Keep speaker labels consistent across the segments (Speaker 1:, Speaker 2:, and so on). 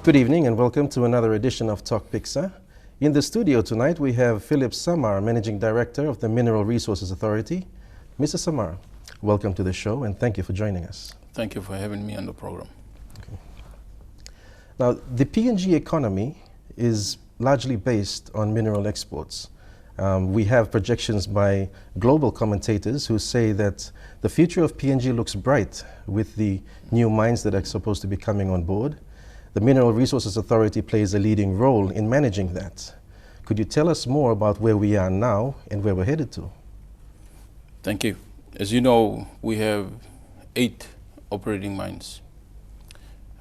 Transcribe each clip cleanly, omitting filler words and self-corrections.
Speaker 1: Good evening and welcome to another edition of Tok Piksa. In the studio tonight we have Philip Samar, Managing Director of the Mineral Resources Authority. Mr. Samar, welcome to the show and thank you for joining us.
Speaker 2: Thank you for having me on the program.
Speaker 1: Okay. Now, the PNG economy is largely based on mineral exports. We have projections by global commentators who say that the future of PNG looks bright with the new mines that are supposed to be coming on board. The Mineral Resources Authority plays a leading role in managing that. Could you tell us more about where we are now and where we're headed to?
Speaker 2: Thank you. As you know, we have 8 operating mines.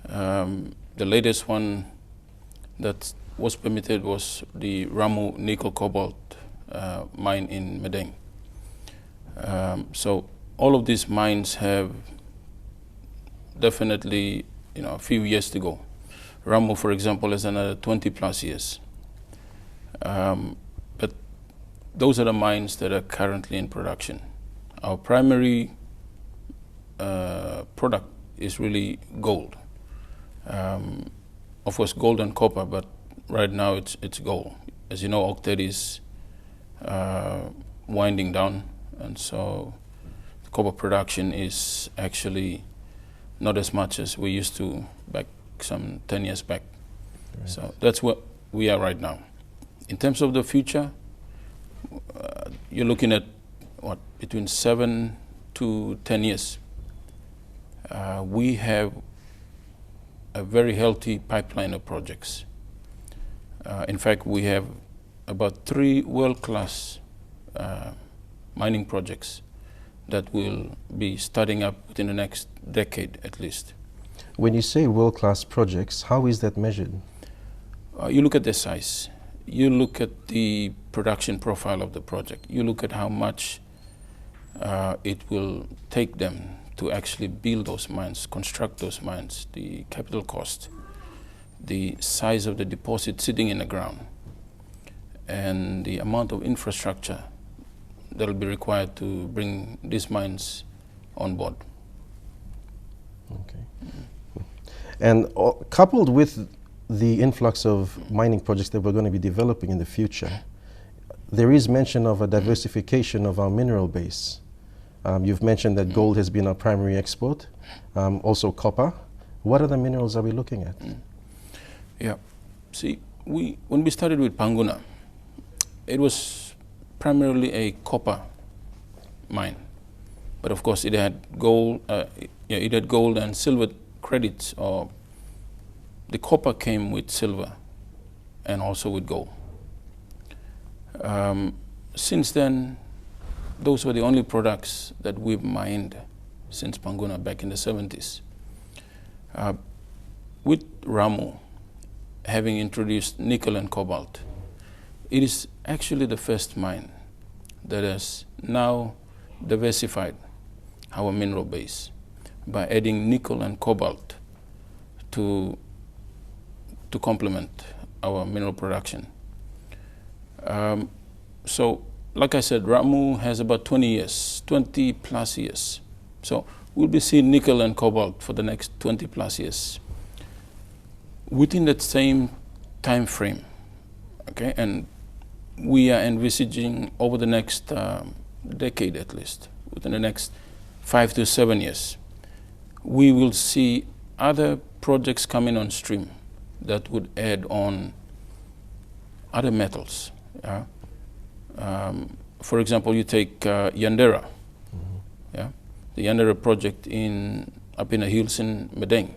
Speaker 2: The latest one that was permitted was the Ramu nickel cobalt mine in Medang. So all of these mines have definitely a few years to go. Ramu, for example, is another 20 plus years. But those are the mines that are currently in production. Our primary product is really gold. Of course, gold and copper, but right now it's gold. As you know, Octet is winding down, and so the copper production is actually not as much as we used to back some 10 years back. Right. So that's what we are right now. In terms of the future, you're looking at between 7 to 10 years. We have a very healthy pipeline of projects. In fact, we have about 3 world-class mining projects that will be starting up within the next decade at least.
Speaker 1: When you say world-class projects, how is that measured?
Speaker 2: You look at the size. You look at the production profile of the project. You look at how much it will take them to actually build those mines, construct those mines, the capital cost, the size of the deposit sitting in the ground, and the amount of infrastructure that will be required to bring these mines on board.
Speaker 1: Okay. And coupled with the influx of mining projects that we're going to be developing in the future, there is mention of a diversification of our mineral base. You've mentioned that gold has been our primary export, also copper. What other minerals are we looking at?
Speaker 2: Yeah, see, when we started with Panguna, it was primarily a copper mine, but of course it had gold. It had gold and silver credits. Or the copper came with silver, and also with gold. Since then, those were the only products that we've mined since Panguna back in the 70s. With Ramu having introduced nickel and cobalt, it is actually the first mine that has now diversified our mineral base by adding nickel and cobalt to complement our mineral production. So, like I said, Ramu has about 20 plus years. So we'll be seeing nickel and cobalt for the next 20 plus years. Within that same time frame, okay, and we are envisaging over the next decade at least, within the next 5 to 7 years, we will see other projects coming on stream that would add on other metals. For example, you take Yandera, the Yandera project up in the hills in Medang.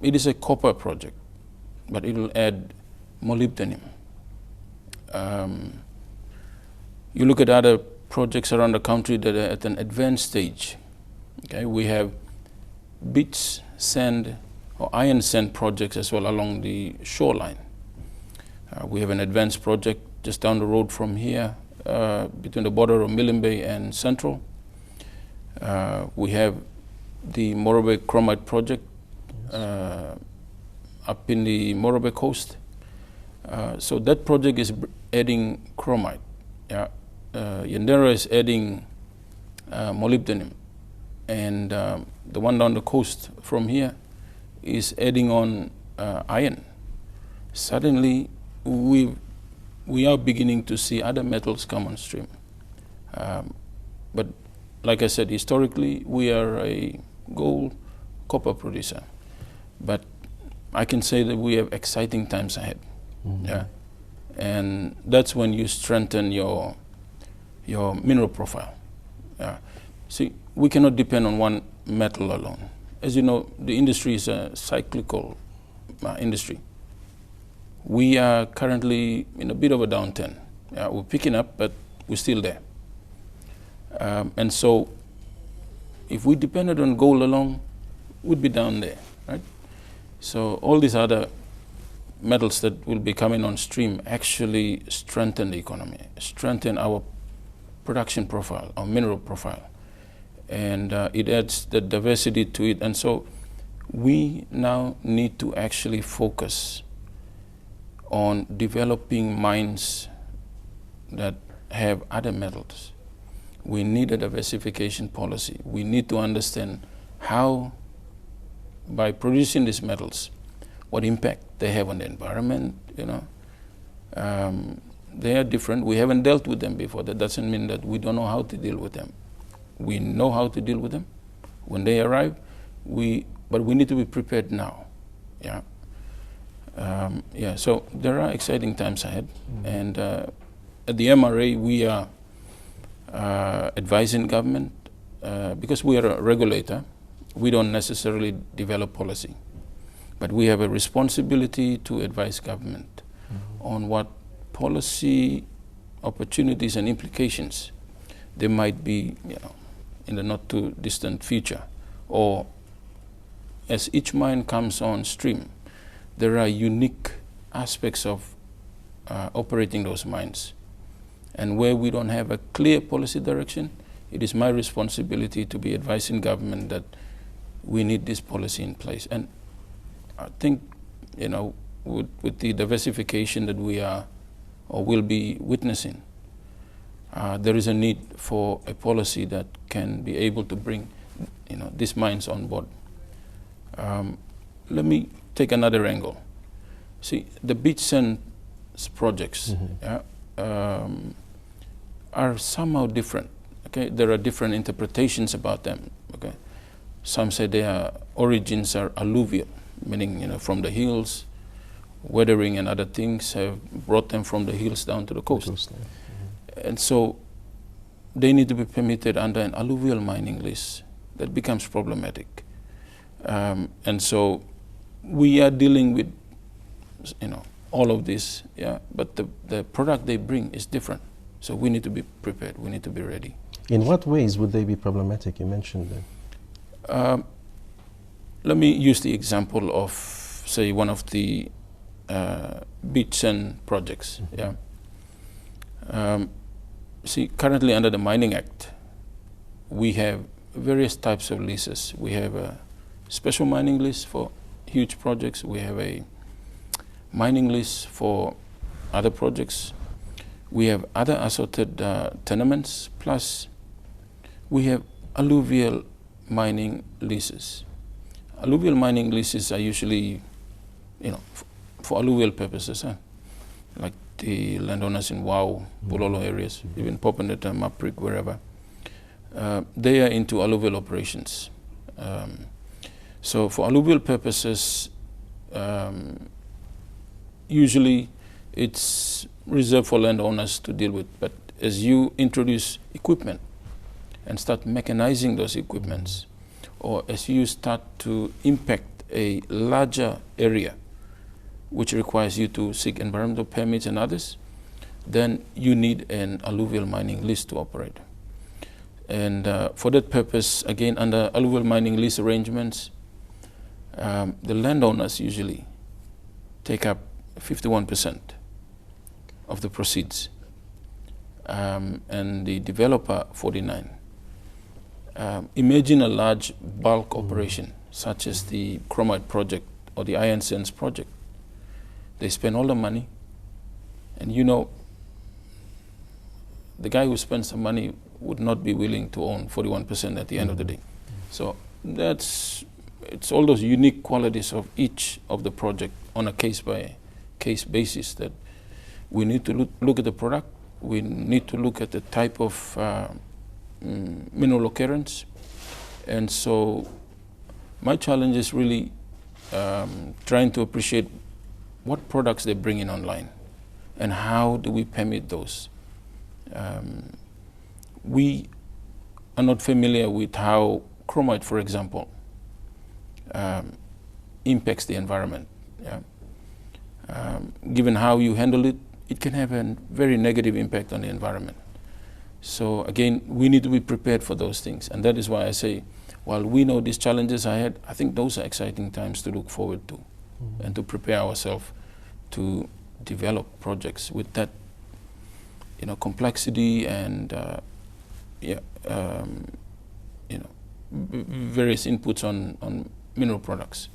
Speaker 2: It is a copper project, but it will add molybdenum. You look at other projects around the country that are at an advanced stage. Okay, we have beach sand or iron sand projects as well along the shoreline. We have an advanced project just down the road from here, between the border of Millen Bay and Central. We have the Morobe Chromite project up in the Morobe coast. So that project is adding chromite. Yandera is adding molybdenum. And the one down the coast from here is adding on iron. Suddenly, we are beginning to see other metals come on stream. But like I said, historically, we are a gold, copper producer. But I can say that we have exciting times ahead. Yeah, and that's when you strengthen your mineral profile. Yeah. See, we cannot depend on one metal alone. As you know, the industry is a cyclical industry. We are currently in a bit of a downturn. We're picking up, but we're still there. And so, if we depended on gold alone, we'd be down there, right? So all these other metals that will be coming on stream actually strengthen the economy, strengthen our production profile, our mineral profile, and it adds the diversity to it. And so we now need to actually focus on developing mines that have other metals. We need a diversification policy. We need to understand how, by producing these metals, what impact they have on the environment. They are different. We haven't dealt with them before. That doesn't mean that we don't know how to deal with them. We know how to deal with them when they arrive. But we need to be prepared now. Yeah. So there are exciting times ahead, and at the MRA we are advising government because we are a regulator. We don't necessarily develop policy, but we have a responsibility to advise government on what policy opportunities and implications there might be, in the not too distant future, or as each mine comes on stream, there are unique aspects of operating those mines. And where we don't have a clear policy direction, it is my responsibility to be advising government that we need this policy in place. And I think, with the diversification that we are or will be witnessing, there is a need for a policy that can be able to bring, these mines on board. Let me take another angle. See, the beach sand projects are somehow different. Okay, there are different interpretations about them. Okay, some say their origins are alluvial, meaning from the hills. Weathering and other things have brought them from the hills down to the coast. And so they need to be permitted under an alluvial mining lease. That becomes problematic. And so we are dealing with, all of this, but the product they bring is different. So we need to be prepared, we need to be ready.
Speaker 1: In what ways would they be problematic? You mentioned them.
Speaker 2: Let me use the example of, say, one of the beach sand projects. See, currently under the Mining Act, we have various types of leases. We have a special mining lease for huge projects. We have a mining lease for other projects. We have other assorted tenements, plus we have alluvial mining leases. Alluvial mining leases are usually, for alluvial purposes, like the landowners in Wau, Bulolo areas, even Poponeta, Maprik, wherever. They are into alluvial operations. So for alluvial purposes, usually it's reserved for landowners to deal with. But as you introduce equipment and start mechanizing those equipments, or as you start to impact a larger area, which requires you to seek environmental permits and others, then you need an alluvial mining lease to operate. And for that purpose, again, under alluvial mining lease arrangements, the landowners usually take up 51% of the proceeds, and the developer 49%. Imagine a large bulk operation, such as the chromite project or the iron sands project. They spend all the money, and the guy who spends the money would not be willing to own 41% at the end of the day. So that's it's all those unique qualities of each of the project on a case-by-case basis that we need to look at the product. We need to look at the type of mineral occurrence. And so my challenge is really trying to appreciate what products they bring in online and how do we permit those. We are not familiar with how chromite, for example, impacts the environment. Yeah? Given how you handle it, it can have a very negative impact on the environment. So again, we need to be prepared for those things. And that is why I say, while we know these challenges ahead, I think those are exciting times to look forward to and to prepare ourselves to develop projects with that, complexity and various inputs on mineral products.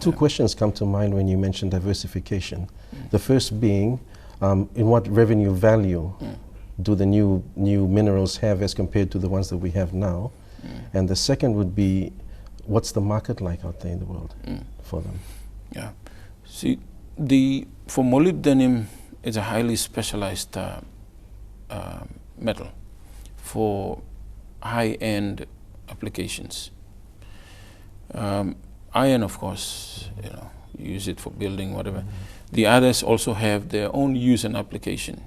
Speaker 1: Two questions come to mind when you mention diversification. The first being, in what revenue value do the new minerals have as compared to the ones that we have now? And the second would be, what's the market like out there in the world for them?
Speaker 2: Yeah. See, for molybdenum, it's a highly specialized metal for high-end applications. Iron, of course, you use it for building, whatever. The others also have their own use and application.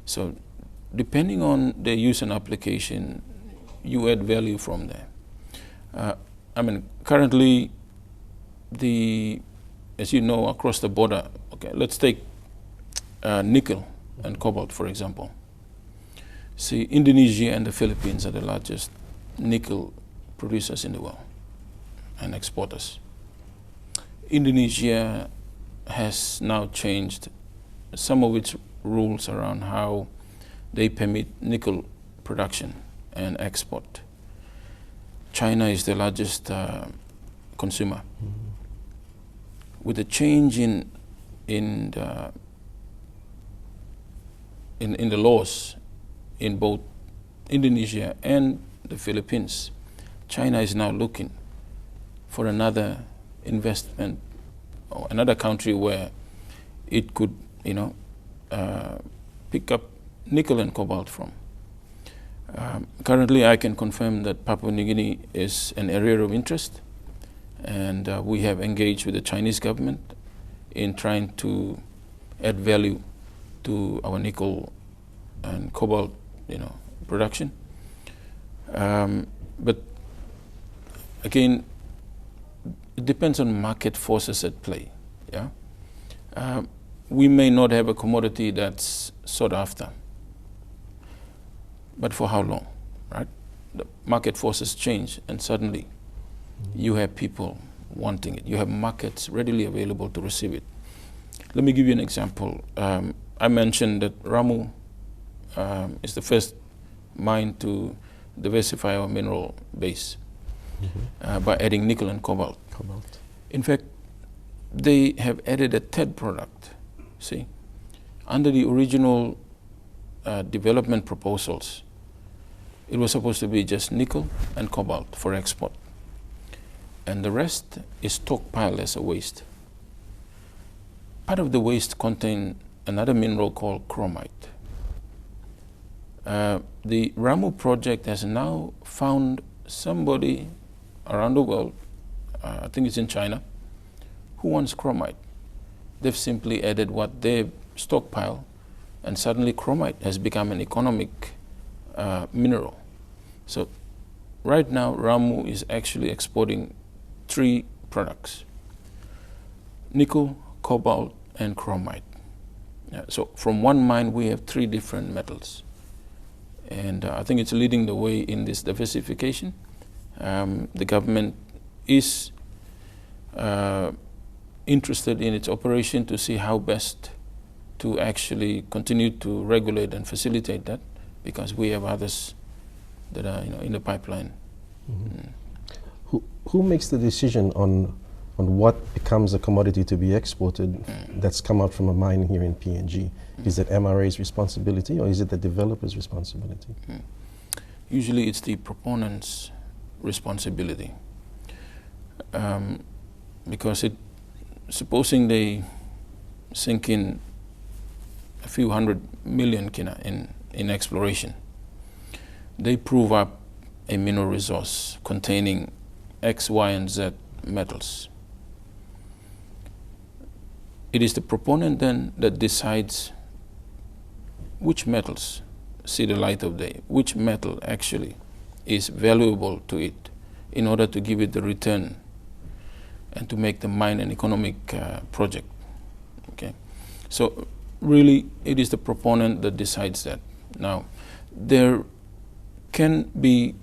Speaker 2: So depending on their use and application, you add value from there. Currently, as you know, across the border, okay, let's take nickel and cobalt, for example. See, Indonesia and the Philippines are the largest nickel producers in the world and exporters. Indonesia has now changed some of its rules around how they permit nickel production and export. China is the largest consumer. With the change in the laws in both Indonesia and the Philippines, China is now looking for another investment or another country where it could, pick up nickel and cobalt from. Currently, I can confirm that Papua New Guinea is an area of interest, and we have engaged with the Chinese government in trying to add value to our nickel and cobalt, production. But again, it depends on market forces at play. Yeah, we may not have a commodity that's sought after, but for how long, right? The market forces change, and suddenly you have people wanting it. You have markets readily available to receive it. Let me give you an example. I mentioned that Ramu is the first mine to diversify our mineral base by adding nickel and cobalt. In fact, they have added a third product. See, under the original development proposals, it was supposed to be just nickel and cobalt for export, and the rest is stockpiled as a waste. Part of the waste contained another mineral called chromite. The Ramu project has now found somebody around the world, I think it's in China, who wants chromite. They've simply added what they stockpile, and suddenly chromite has become an economic mineral. So right now, Ramu is actually exporting 3 products: nickel, cobalt, and chromite. So from one mine, we have 3 different metals. And I think it's leading the way in this diversification. The government is interested in its operation to see how best to actually continue to regulate and facilitate that, because we have others that are in the pipeline.
Speaker 1: Who makes the decision on on what becomes a commodity to be exported that's come out from a mine here in PNG? Is it MRA's responsibility or is it the developer's responsibility?
Speaker 2: Usually it's the proponent's responsibility. Because supposing they sink in a few 100 million kina in exploration, they prove up a mineral resource containing X, Y, and Z metals. It is the proponent then that decides which metals see the light of day, which metal actually is valuable to it in order to give it the return and to make the mine an economic project. Okay, so really it is the proponent that decides that. Now, there can be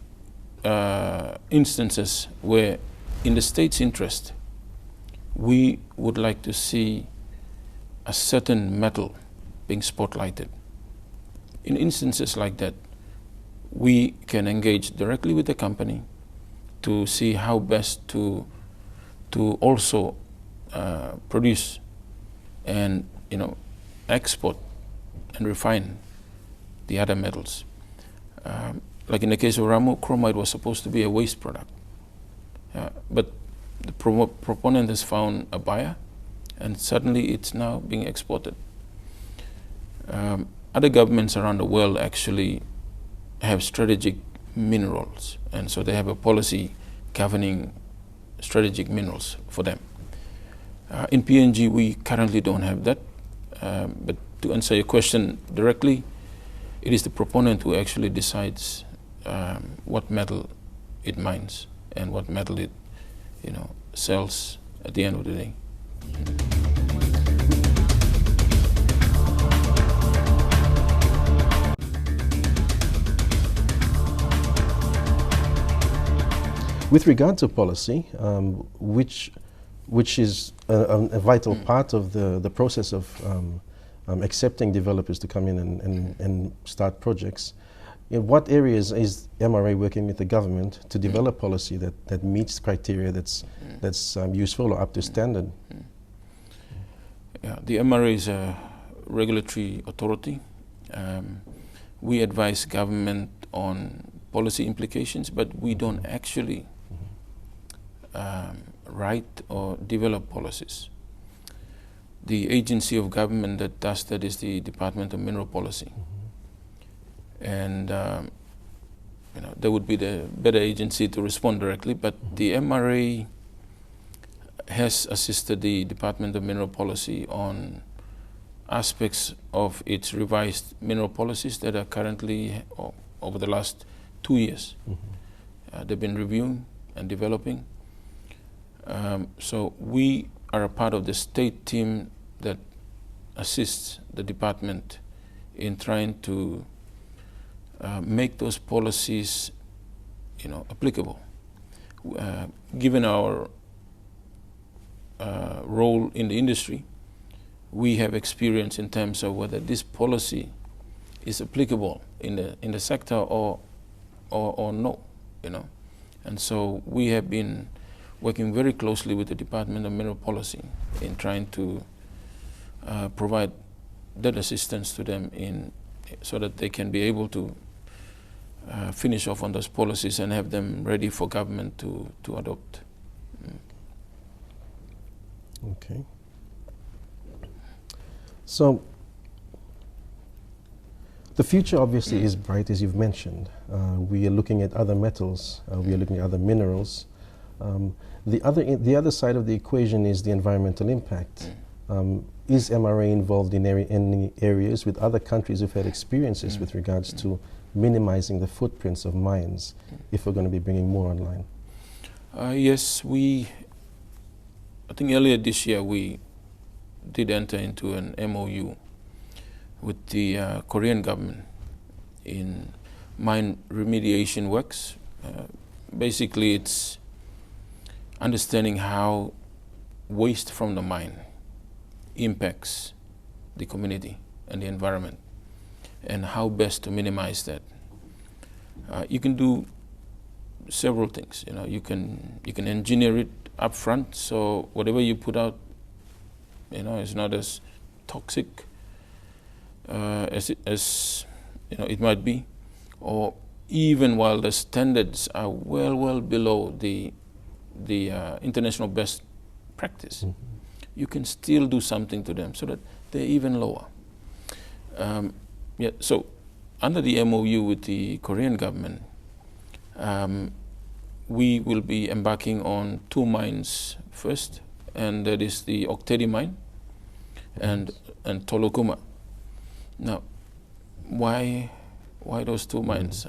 Speaker 2: instances where in the state's interest we would like to see a certain metal being spotlighted. In instances like that, we can engage directly with the company to see how best to also produce and export and refine the other metals. Like in the case of Ramu, chromite was supposed to be a waste product, but the proponent has found a buyer, and suddenly it's now being exported. Other governments around the world actually have strategic minerals, and so they have a policy governing strategic minerals for them. In PNG, we currently don't have that, but to answer your question directly, it is the proponent who actually decides what metal it mines and what metal it sells at the end of the day.
Speaker 1: With regard to policy, which is a vital part of the process of accepting developers to come in and start projects, in what areas is MRA working with the government to develop policy that meets criteria that's useful or up to standard?
Speaker 2: Yeah, the MRA is a regulatory authority. We advise government on policy implications, but we don't actually write or develop policies. The agency of government that does that is the Department of Mineral Policy. And that would be the better agency to respond directly, but the MRA has assisted the Department of Mineral Policy on aspects of its revised mineral policies that are currently, over the last 2 years, they've been reviewing and developing. So we are a part of the state team that assists the department in trying to make those policies, applicable. Given our role in the industry, we have experience in terms of whether this policy is applicable in the sector or no, And so we have been working very closely with the Department of Mineral Policy in trying to provide that assistance to them so that they can be able to finish off on those policies and have them ready for government to adopt.
Speaker 1: Okay. So the future obviously is bright, as you've mentioned. We are looking at other metals. We are looking at other minerals. The other side of the equation is the environmental impact. Is MRA involved in any areas with other countries who've had experiences with regards to minimizing the footprints of mines if we're going to be bringing more online?
Speaker 2: Yes, I think earlier this year we did enter into an MOU with the Korean government in mine remediation works. Basically, it's understanding how waste from the mine impacts the community and the environment and how best to minimize that. You can do several things. You can engineer it upfront, so whatever you put out, is not as toxic as it might be, or even while the standards are well below the international best practice, you can still do something to them so that they're even lower. So under the MOU with the Korean government, we will be embarking on 2 mines first, and that is the Oktedi mine and Tolokuma. Now, why those 2 mines?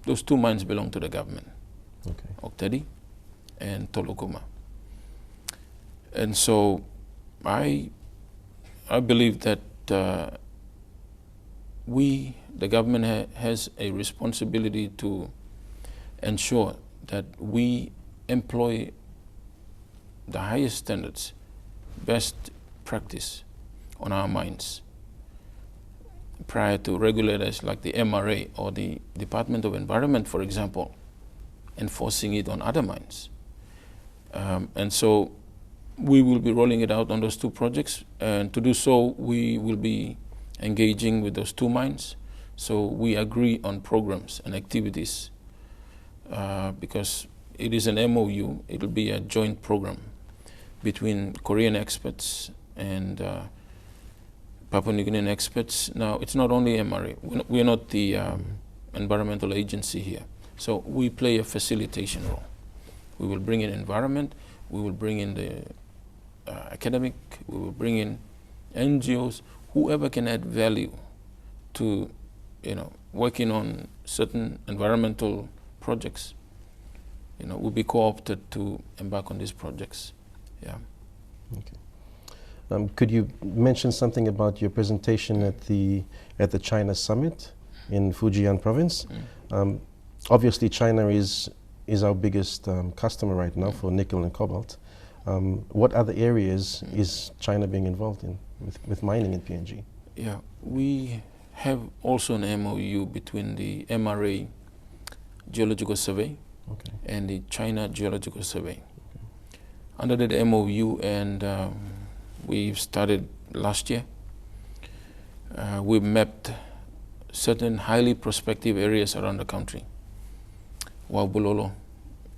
Speaker 2: Those 2 mines belong to the government, Oktedi and Tolokuma. And so I believe that the government has a responsibility to ensure that we employ the highest standards, best practice on our mines prior to regulators like the MRA or the Department of Environment, for example, enforcing it on other mines. And so we will be rolling it out on those 2 projects, and to do so we will be engaging with those 2 mines. So we agree on programs and activities because it is an MOU. It will be a joint program between Korean experts and Papua New Guinean experts. Now, it's not only MRA. We're not the environmental agency here. So we play a facilitation role. We will bring in environment, we will bring in the academic, we will bring in NGOs, whoever can add value to working on certain environmental projects, will be co-opted to embark on these projects. Yeah.
Speaker 1: Okay. Could you mention something about your presentation at the China summit in Fujian province? Obviously, China is our biggest customer right now for nickel and cobalt. What other areas is China being involved in with mining in PNG?
Speaker 2: Yeah, we have also an MOU between the MRA Geological Survey and the China Geological Survey. Under the MOU, and we started last year, we mapped certain highly prospective areas around the country. Waubulolo,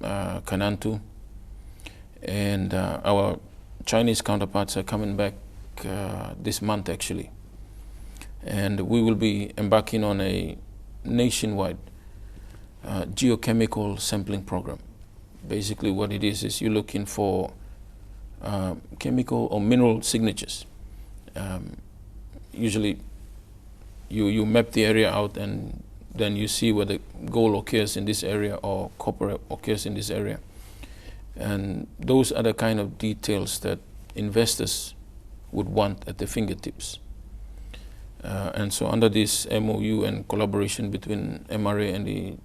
Speaker 2: Kanantu, and our Chinese counterparts are coming back this month actually. And we will be embarking on a nationwide geochemical sampling program. Basically what it is you're looking for chemical or mineral signatures. Usually you map the area out, and then you see whether gold occurs in this area or copper occurs in this area. And those are the kind of details that investors would want at their fingertips. And so under this MOU and collaboration between MRA and the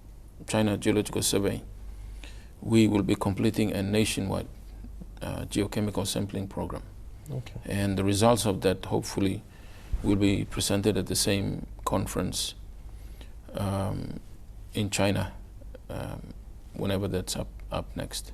Speaker 2: China Geological Survey, we will be completing a nationwide geochemical sampling program. And the results of that hopefully will be presented at the same conference in China whenever that's up next.